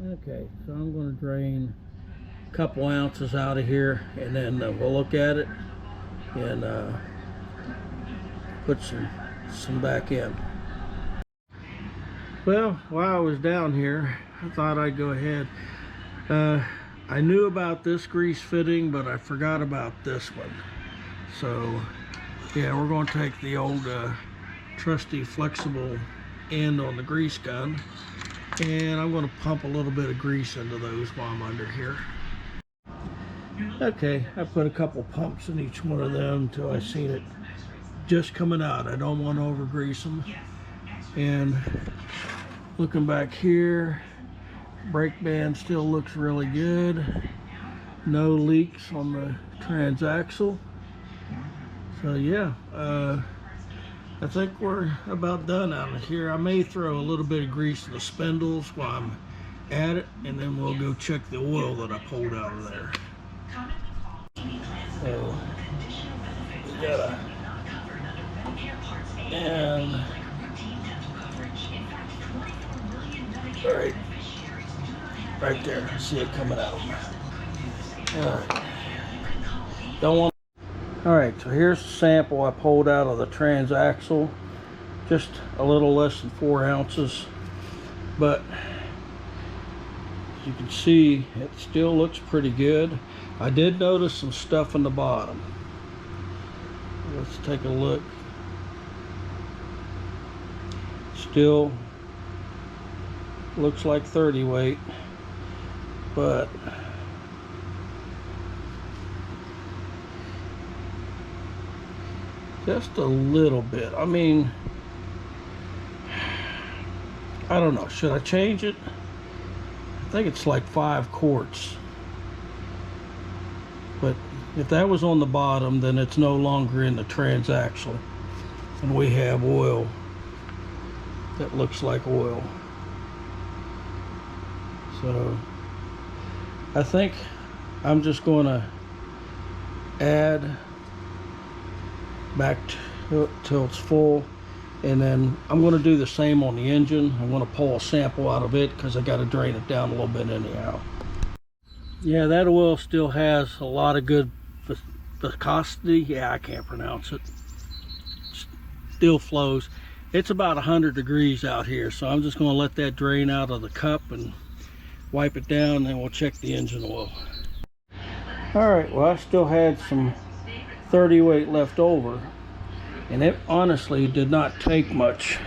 Okay, so I'm going to drain a couple ounces out of here, and then we'll look at it and put some back in. Well, while I was down here, I thought I'd go ahead. I knew about this grease fitting, but I forgot about this one. So yeah, we're going to take the old trusty flexible end on the grease gun, and I'm going to pump a little bit of grease into those while I'm under here. Okay, I put a couple pumps in each one of them until I seen it just coming out. I don't want to over grease them. And looking back here, brake band still looks really good. No leaks on the transaxle. So yeah, I think we're about done out of here. I may throw a little bit of grease in the spindles while I'm at it, and then we'll go check the oil that I pulled out of there. So we gotta, and right there, see it coming out. Alright, don't want. Alright, so here's the sample I pulled out of the transaxle. Just a little less than 4 ounces, but as you can see, it still looks pretty good. I did notice some stuff in the bottom. Let's take a look. Still looks like 30 weight, but just a little bit. I mean, I don't know, should I change it? I think it's like 5 quarts. But if that was on the bottom, then it's no longer in the transaxle, and we have oil that looks like oil. So I think I'm just going to add back till it's full, and then I'm going to do the same on the engine. I'm going to pull a sample out of it because I got to drain it down a little bit anyhow. Yeah, that oil still has a lot of good viscosity. Yeah, I can't pronounce it. Still flows. It's about 100 degrees out here, so I'm just going to let that drain out of the cup and wipe it down, and then we'll check the engine oil. Alright, well, I still had some 30 weight left over, and it honestly did not take much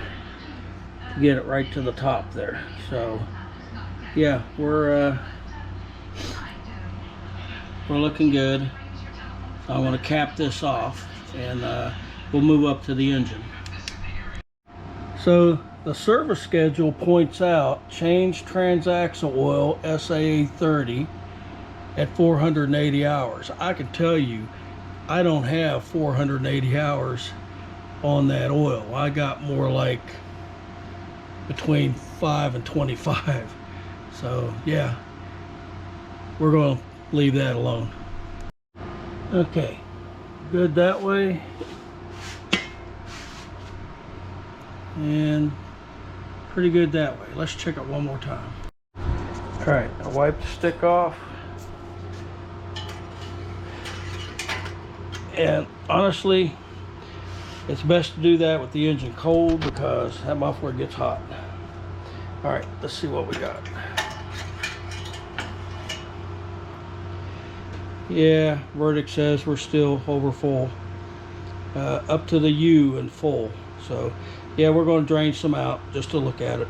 to get it right to the top there. So yeah, we're looking good. So I'm going to cap this off, and we'll move up to the engine. So the service schedule points out change transaxle oil SAE 30 at 480 hours. I can tell you, I don't have 480 hours on that oil. I got more like between 5 and 25. So yeah, we're going to leave that alone. Okay, good that way. And pretty good that way. Let's check it one more time. Alright, I wiped the stick off. And honestly, it's best to do that with the engine cold because that muffler gets hot. Alright, let's see what we got. Yeah, verdict says we're still over full. Up to the U and full. So yeah, we're going to drain some out just to look at it.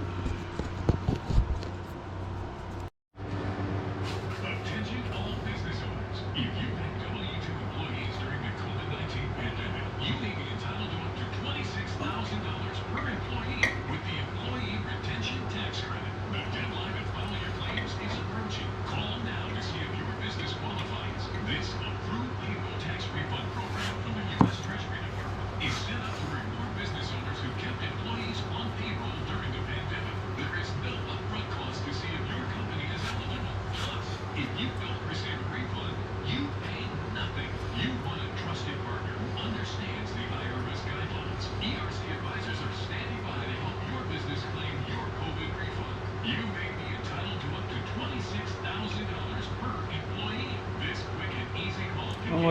Attention all business owners. If you had W-2 employees during the COVID-19 pandemic, you may be entitled to up to $26,000 per employee with the Employee Retention Tax Credit. The deadline to file your claims is approaching. Call now to see if your business qualifies. This approved payroll tax refund program from the U.S. Treasury Department is set up to reward business owners who kept employees on payroll during the pandemic.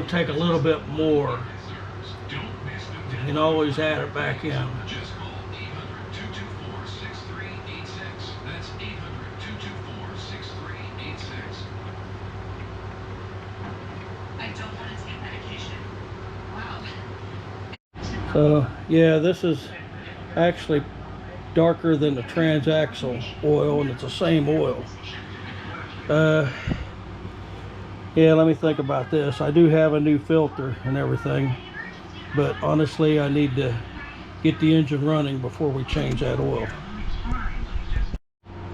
going to take a little bit more. Don't miss the You can always add it back in. Just call 800-224-6386. That's 800-224-6386. I don't want to take medication. Wow. So yeah, this is actually darker than the transaxle oil, and it's the same oil. Yeah, let me think about this. I do have a new filter and everything, but honestly I need to get the engine running before we change that oil.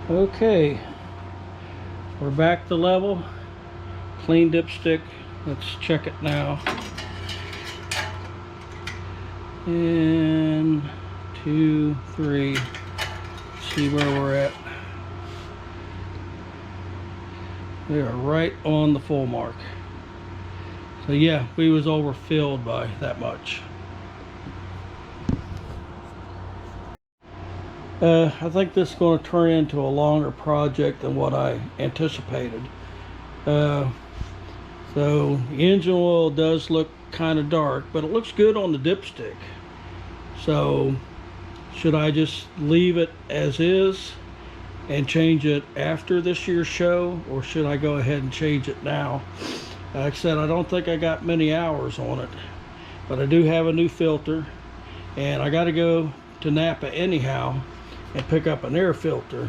Okay, we're back to level. Clean dipstick. Let's check it now. And 2, 3. See where we're at. We are right on the full mark. So yeah, we was overfilled by that much. I think this is going to turn into a longer project than what I anticipated. So the engine oil does look kind of dark, but it looks good on the dipstick. So should I just leave it as is and change it after this year's show, or should I go ahead and change it now? Like I said, I don't think I got many hours on it, but I do have a new filter, and I got to go to Napa anyhow and pick up an air filter,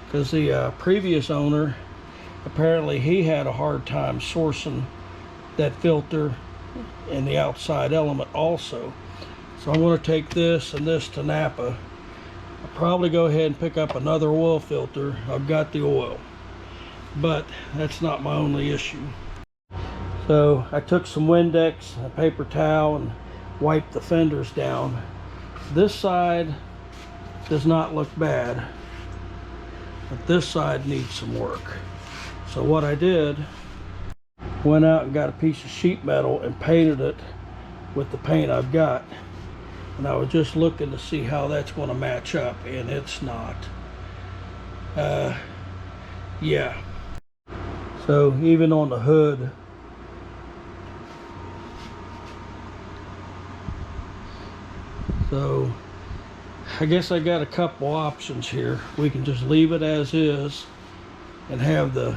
because the previous owner, apparently he had a hard time sourcing that filter and the outside element also. So I'm going to take this and this to Napa. I'll probably go ahead and pick up another oil filter. I've got the oil, but that's not my only issue. So I took some Windex, a paper towel, and wiped the fenders down. This side does not look bad, but this side needs some work. So what I did, went out and got a piece of sheet metal and painted it with the paint I've got. And I was just looking to see how that's going to match up, and it's not. Yeah. So even on the hood, so I guess I got a couple options here. We can just leave it as is and have the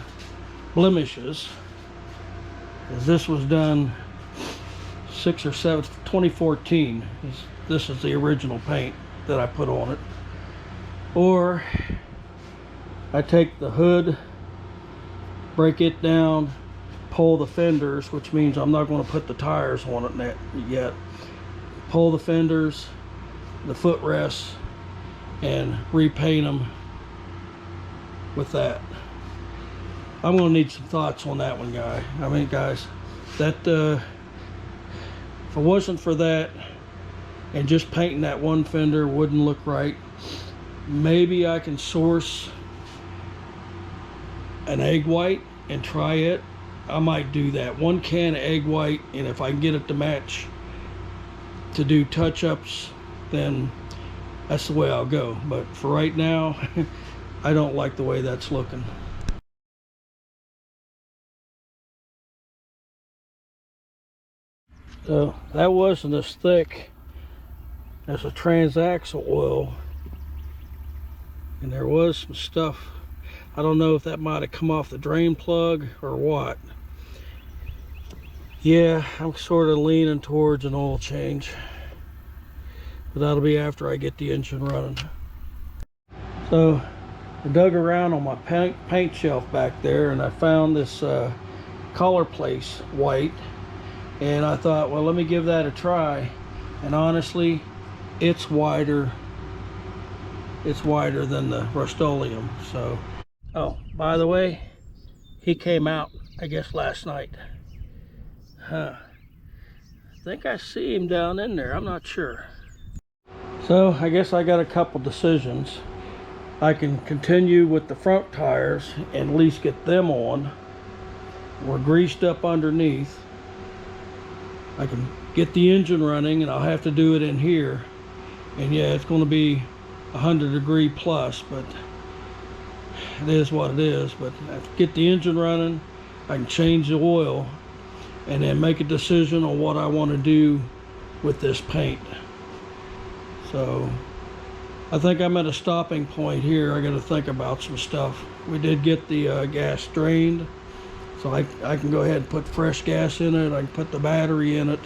blemishes, as this was done 6 or 7, 2014. This is the original paint that I put on it. Or I take the hood, break it down, pull the fenders, which means I'm not going to put the tires on it yet. Pull the fenders, the footrests, and repaint them with that. I'm going to need some thoughts on that one, guys. That if it wasn't for that, and just painting that one fender wouldn't look right. Maybe I can source an egg white and try it. I might do that. 1 can of egg white, and if I can get it to match to do touch-ups, then that's the way I'll go. But for right now, I don't like the way that's looking. So that wasn't as thick as a transaxle oil, and there was some stuff. I don't know if that might have come off the drain plug or what. Yeah, I'm sort of leaning towards an oil change, but that'll be after I get the engine running. So I dug around on my paint shelf back there, and I found this color place white, and I thought, well, let me give that a try. And honestly, it's wider than the Rust-Oleum. So, oh, by the way, he came out, I guess, last night. I think I see him down in there. I'm not sure. So I guess I got a couple decisions. I can continue with the front tires and at least get them on. We're greased up underneath. I can get the engine running, and I'll have to do it in here. And yeah, it's going to be 100-degree plus, but it is what it is. But I have to get the engine running. I can change the oil. and then make a decision on what I want to do with this paint. So I think I'm at a stopping point here. I got to think about some stuff. We did get the gas drained, so I can go ahead and put fresh gas in it. I can put the battery in it.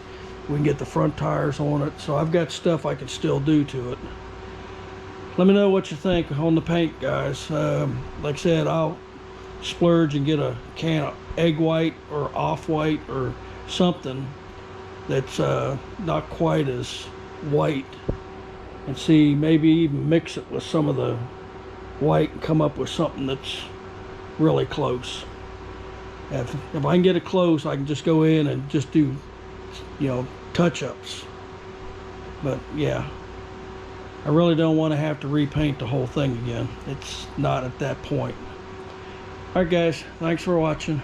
We can get the front tires on it. So I've got stuff I can still do to it. Let me know what you think on the paint, guys. Like I said, I'll splurge and get a can of egg white or off-white or something that's not quite as white, and see, maybe even mix it with some of the white and come up with something that's really close. If I can get it close, I can just go in and just do, touch-ups. But yeah, I really don't want to have to repaint the whole thing again. It's not at that point. Alright guys, thanks for watching.